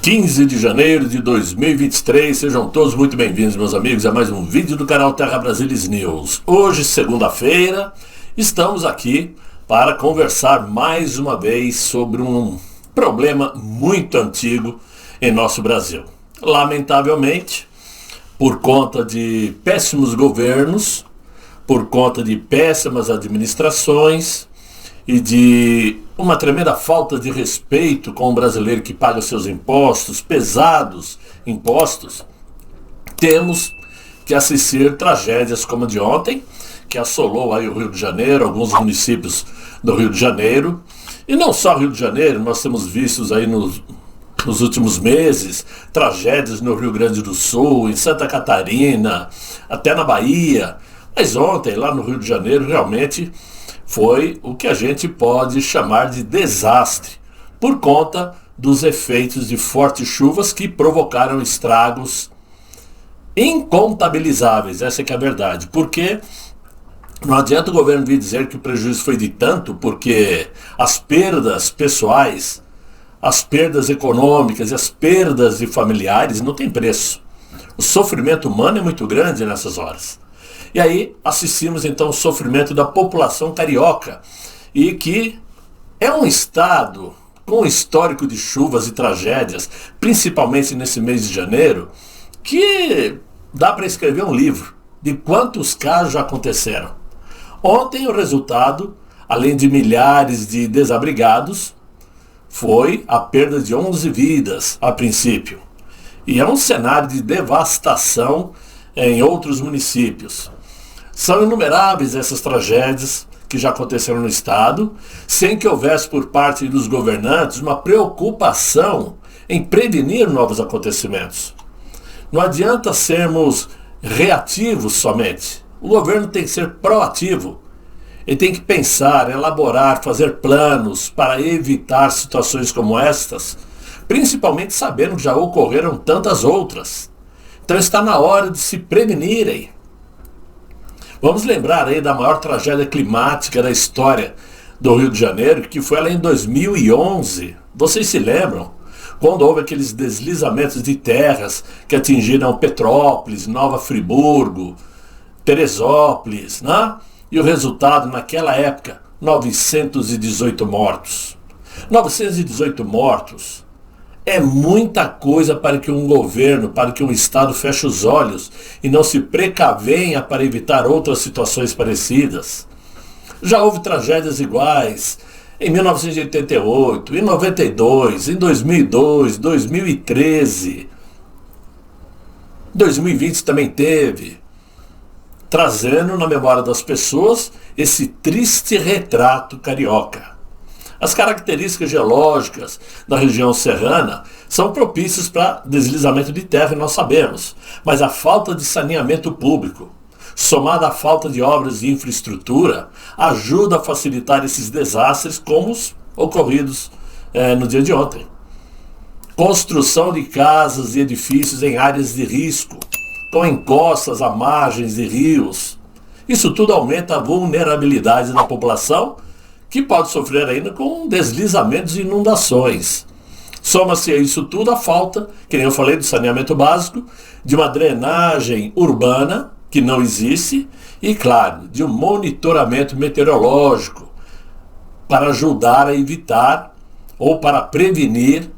15 de janeiro de 2023, sejam todos muito bem-vindos, meus amigos, a mais um vídeo do canal Terra Brasilis News. Hoje, segunda-feira, estamos aqui para conversar mais uma vez sobre um problema muito antigo em nosso Brasil. Lamentavelmente, por conta de péssimos governos, por conta de péssimas administrações e de uma tremenda falta de respeito com o brasileiro que paga seus impostos, pesados impostos, temos que assistir tragédias como a de ontem, que assolou aí o Rio de Janeiro, alguns municípios do Rio de Janeiro, e não só Rio de Janeiro, nós temos visto aí nos últimos meses tragédias no Rio Grande do Sul, em Santa Catarina, até na Bahia, mas ontem lá no Rio de Janeiro realmente foi o que a gente pode chamar de desastre, por conta dos efeitos de fortes chuvas que provocaram estragos incontabilizáveis. Essa é que é a verdade, porque não adianta o governo vir dizer que o prejuízo foi de tanto, porque as perdas pessoais, as perdas econômicas e as perdas de familiares não tem preço. O sofrimento humano é muito grande nessas horas. E aí assistimos então o sofrimento da população carioca, e que é um estado com histórico de chuvas e tragédias, principalmente nesse mês de janeiro, que dá para escrever um livro de quantos casos já aconteceram. Ontem o resultado, além de milhares de desabrigados, foi a perda de 11 vidas a princípio. E é um cenário de devastação em outros municípios. São inumeráveis essas tragédias que já aconteceram no estado, sem que houvesse por parte dos governantes uma preocupação em prevenir novos acontecimentos. Não adianta sermos reativos somente. O governo tem que ser proativo. Ele tem que pensar, elaborar, fazer planos para evitar situações como estas, principalmente sabendo que já ocorreram tantas outras. Então está na hora de se prevenirem. Vamos lembrar aí da maior tragédia climática da história do Rio de Janeiro, que foi lá em 2011. Vocês se lembram? Quando houve aqueles deslizamentos de terras que atingiram Petrópolis, Nova Friburgo, Teresópolis, né? E o resultado naquela época, 918 mortos. 918 mortos é muita coisa para que um governo, para que um estado feche os olhos e não se precavenha para evitar outras situações parecidas. Já houve tragédias iguais em 1988, em 92, em 2002, 2013. 2020 também teve, trazendo na memória das pessoas esse triste retrato carioca. As características geológicas da região serrana são propícias para deslizamento de terra, nós sabemos, mas a falta de saneamento público, somada à falta de obras de infraestrutura, ajuda a facilitar esses desastres como os ocorridos no dia de ontem. Construção de casas e edifícios em áreas de risco, com encostas a margens de rios. Isso tudo aumenta a vulnerabilidade da população, que pode sofrer ainda com deslizamentos e inundações. Soma-se a isso tudo a falta, que nem eu falei, do saneamento básico, de uma drenagem urbana, que não existe, e, claro, de um monitoramento meteorológico, para ajudar a evitar ou para prevenir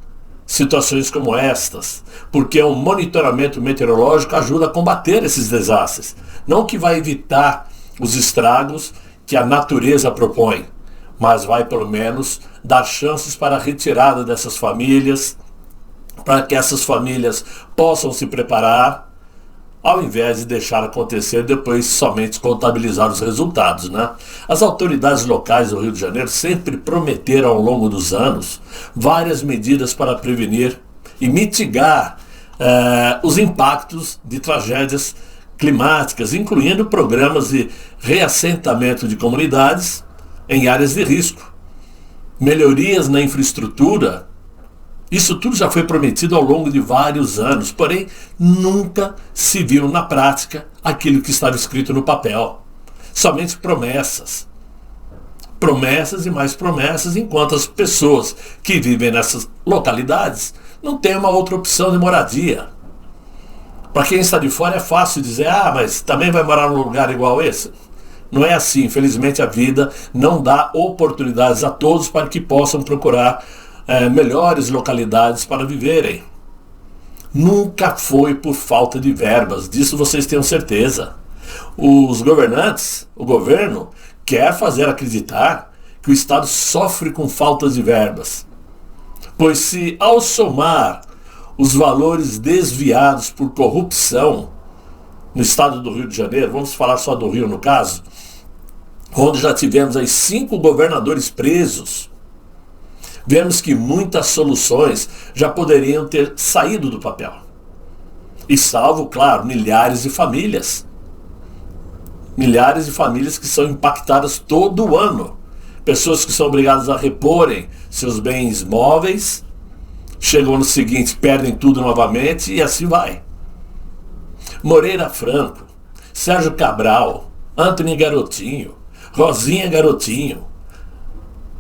situações como estas, porque um monitoramento meteorológico ajuda a combater esses desastres, não que vai evitar os estragos que a natureza propõe, mas vai pelo menos dar chances para a retirada dessas famílias, para que essas famílias possam se preparar, ao invés de deixar acontecer depois somente contabilizar os resultados, né? As autoridades locais do Rio de Janeiro sempre prometeram ao longo dos anos várias medidas para prevenir e mitigar os impactos de tragédias climáticas, incluindo programas de reassentamento de comunidades em áreas de risco, melhorias na infraestrutura. Isso tudo já foi prometido ao longo de vários anos, porém nunca se viu na prática aquilo que estava escrito no papel. Somente promessas. Promessas e mais promessas, enquanto as pessoas que vivem nessas localidades não tem uma outra opção de moradia. Para quem está de fora é fácil dizer, mas também vai morar num lugar igual esse? Não é assim. Infelizmente a vida não dá oportunidades a todos para que possam procurar melhores localidades para viverem. Nunca foi por falta de verbas, disso vocês tenham certeza. Os governantes, o governo, quer fazer acreditar que o Estado sofre com faltas de verbas. Pois se ao somar os valores desviados por corrupção no estado do Rio de Janeiro, vamos falar só do Rio no caso, onde já tivemos aí 5 governadores presos, vemos que muitas soluções já poderiam ter saído do papel. E salvo, claro, milhares de famílias. Milhares de famílias que são impactadas todo ano. Pessoas que são obrigadas a reporem seus bens móveis, chegam no seguinte, perdem tudo novamente e assim vai. Moreira Franco, Sérgio Cabral, Antony Garotinho, Rosinha Garotinho,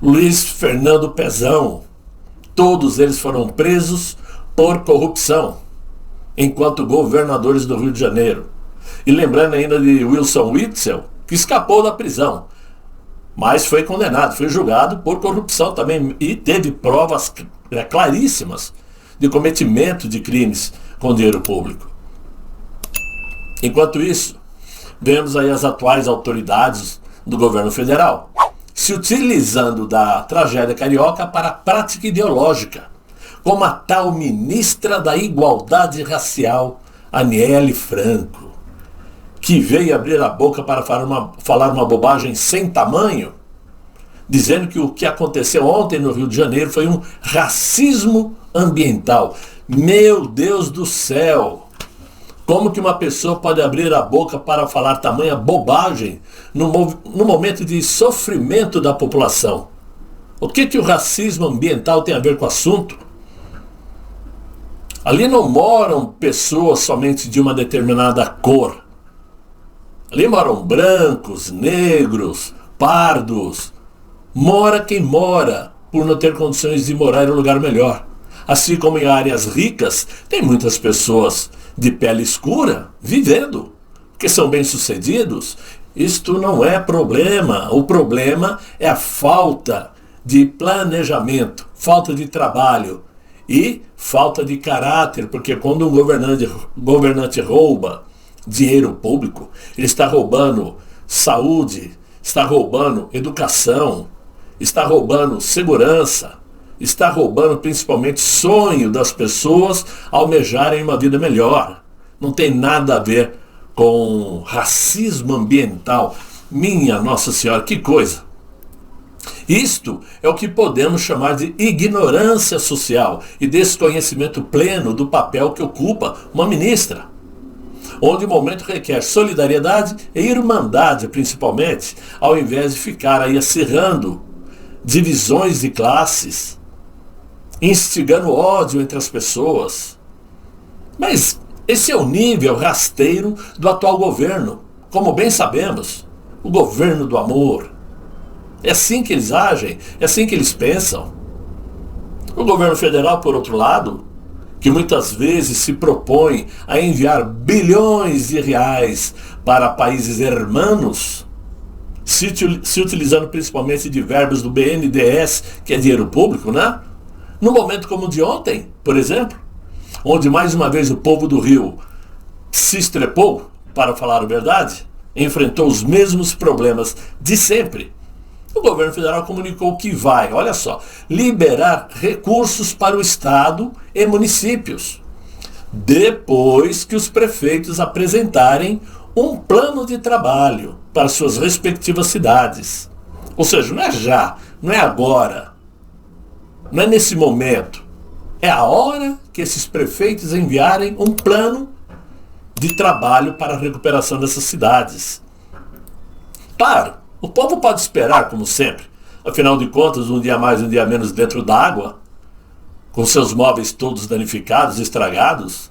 Luiz Fernando Pezão, todos eles foram presos por corrupção, enquanto governadores do Rio de Janeiro. E lembrando ainda de Wilson Witzel, que escapou da prisão, mas foi condenado, foi julgado por corrupção também e teve provas claríssimas de cometimento de crimes com dinheiro público. Enquanto isso, vemos aí as atuais autoridades do governo federal se utilizando da tragédia carioca para a prática ideológica, como a tal ministra da Igualdade Racial, Aniele Franco, que veio abrir a boca para falar uma bobagem sem tamanho, dizendo que o que aconteceu ontem no Rio de Janeiro foi um racismo ambiental. Meu Deus do céu! Como que uma pessoa pode abrir a boca para falar tamanha bobagem no momento de sofrimento da população? O que o racismo ambiental tem a ver com o assunto? Ali não moram pessoas somente de uma determinada cor. Ali moram brancos, negros, pardos. Mora quem mora por não ter condições de morar em um lugar melhor. Assim como em áreas ricas, tem muitas pessoas de pele escura vivendo, que são bem-sucedidos. Isto não é problema. O problema é a falta de planejamento, falta de trabalho e falta de caráter, porque quando um governante rouba dinheiro público, ele está roubando saúde, está roubando educação, está roubando segurança, está roubando principalmente sonho das pessoas almejarem uma vida melhor. Não tem nada a ver com racismo ambiental. Minha Nossa Senhora, que coisa! Isto é o que podemos chamar de ignorância social e desconhecimento pleno do papel que ocupa uma ministra, onde o momento requer solidariedade e irmandade, principalmente, ao invés de ficar aí acirrando divisões de classes, instigando ódio entre as pessoas. Mas esse é o nível rasteiro do atual governo, como bem sabemos, o governo do amor. É assim que eles agem, é assim que eles pensam. O governo federal, por outro lado, que muitas vezes se propõe a enviar bilhões de reais para países hermanos, se utilizando principalmente de verbos do BNDES, que é dinheiro público, né? No momento como o de ontem, por exemplo, onde mais uma vez o povo do Rio se estrepou, para falar a verdade, enfrentou os mesmos problemas de sempre. O governo federal comunicou que vai, olha só, liberar recursos para o Estado e municípios, depois que os prefeitos apresentarem um plano de trabalho para suas respectivas cidades. Ou seja, não é já, não é agora, não é nesse momento. É a hora que esses prefeitos enviarem um plano de trabalho para a recuperação dessas cidades. Claro, o povo pode esperar, como sempre. Afinal de contas, um dia mais, um dia menos dentro d'água, com seus móveis todos danificados, estragados.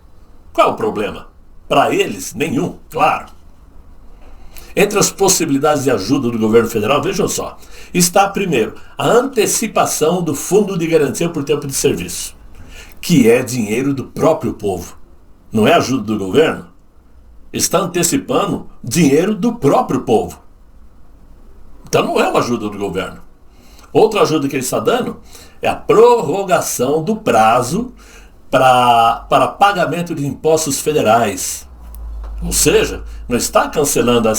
Qual é o problema? Para eles, nenhum, claro. Entre as possibilidades de ajuda do governo federal, vejam só, está, primeiro, a antecipação do Fundo de Garantia por Tempo de Serviço, que é dinheiro do próprio povo. Não é ajuda do governo. Está antecipando dinheiro do próprio povo. Então não é uma ajuda do governo. Outra ajuda que ele está dando é a prorrogação do prazo para pagamento de impostos federais. Ou seja, não está cancelando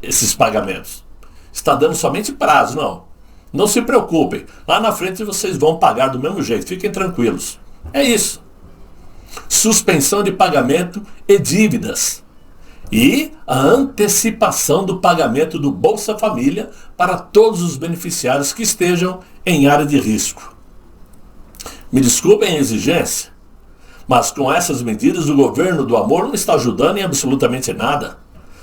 esses pagamentos. Está dando somente prazo, não. Não se preocupem. Lá na frente vocês vão pagar do mesmo jeito. Fiquem tranquilos. É isso. Suspensão de pagamento e dívidas. E a antecipação do pagamento do Bolsa Família para todos os beneficiários que estejam em área de risco. Me desculpem a exigência, mas com essas medidas o governo do amor não está ajudando em absolutamente nada,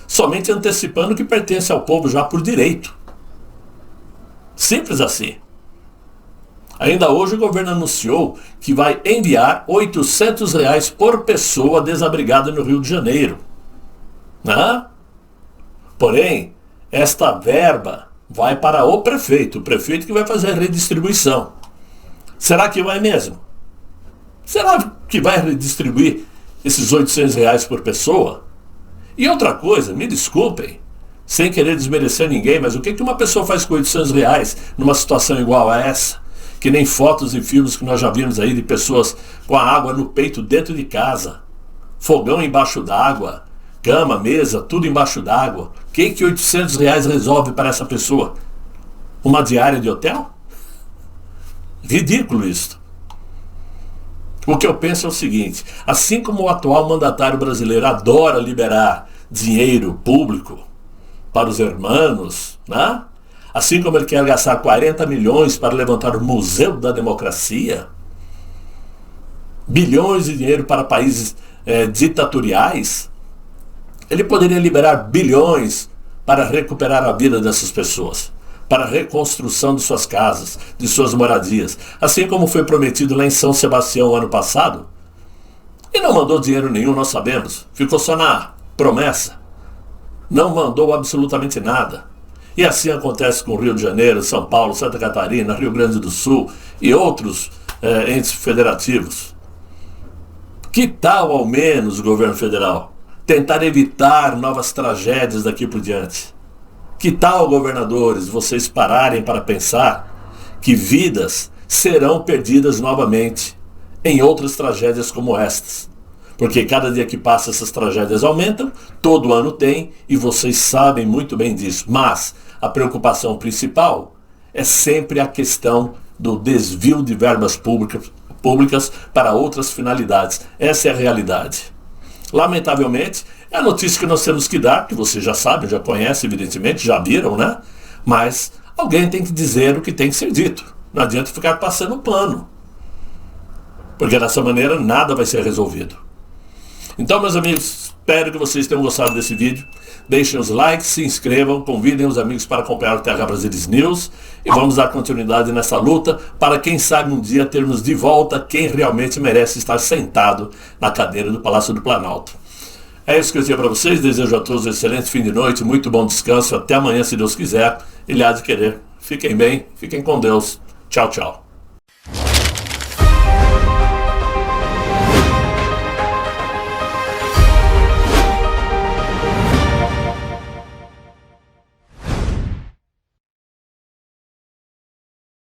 somente antecipando o que pertence ao povo já por direito. Simples assim. Ainda hoje o governo anunciou que vai enviar R$800 por pessoa desabrigada no Rio de Janeiro. Porém, esta verba vai para o prefeito que vai fazer a redistribuição. Será que vai mesmo? Será que vai redistribuir esses R$800 por pessoa? E outra coisa, me desculpem, sem querer desmerecer ninguém, mas o que uma pessoa faz com R$800 numa situação igual a essa? Que nem fotos e filmes que nós já vimos aí de pessoas com a água no peito dentro de casa, fogão embaixo d'água, cama, mesa, tudo embaixo d'água. O que R$800 resolve para essa pessoa? Uma diária de hotel? Ridículo isso. O que eu penso é o seguinte: assim como o atual mandatário brasileiro adora liberar dinheiro público para os hermanos, assim como ele quer gastar 40 milhões para levantar o Museu da Democracia, bilhões de dinheiro para países ditatoriais, ele poderia liberar bilhões para recuperar a vida dessas pessoas, para a reconstrução de suas casas, de suas moradias, assim como foi prometido lá em São Sebastião ano passado. E não mandou dinheiro nenhum, nós sabemos, ficou só na promessa. Não mandou absolutamente nada. E assim acontece com Rio de Janeiro, São Paulo, Santa Catarina, Rio Grande do Sul e outros entes federativos. Que tal, ao menos, o governo federal tentar evitar novas tragédias daqui por diante? Que tal, governadores, vocês pararem para pensar que vidas serão perdidas novamente em outras tragédias como estas? Porque cada dia que passa essas tragédias aumentam, todo ano tem, e vocês sabem muito bem disso. Mas a preocupação principal é sempre a questão do desvio de verbas públicas para outras finalidades. Essa é a realidade. Lamentavelmente, é a notícia que nós temos que dar, que vocês já sabem, já conhecem, evidentemente, já viram, Mas alguém tem que dizer o que tem que ser dito. Não adianta ficar passando pano, porque dessa maneira nada vai ser resolvido. Então, meus amigos, espero que vocês tenham gostado desse vídeo. Deixem os likes, se inscrevam, convidem os amigos para acompanhar o TH Brasilis News e vamos dar continuidade nessa luta para, quem sabe, um dia termos de volta quem realmente merece estar sentado na cadeira do Palácio do Planalto. É isso que eu tinha para vocês. Desejo a todos um excelente fim de noite, muito bom descanso. Até amanhã, se Deus quiser. Ele há de querer. Fiquem bem, fiquem com Deus. Tchau, tchau.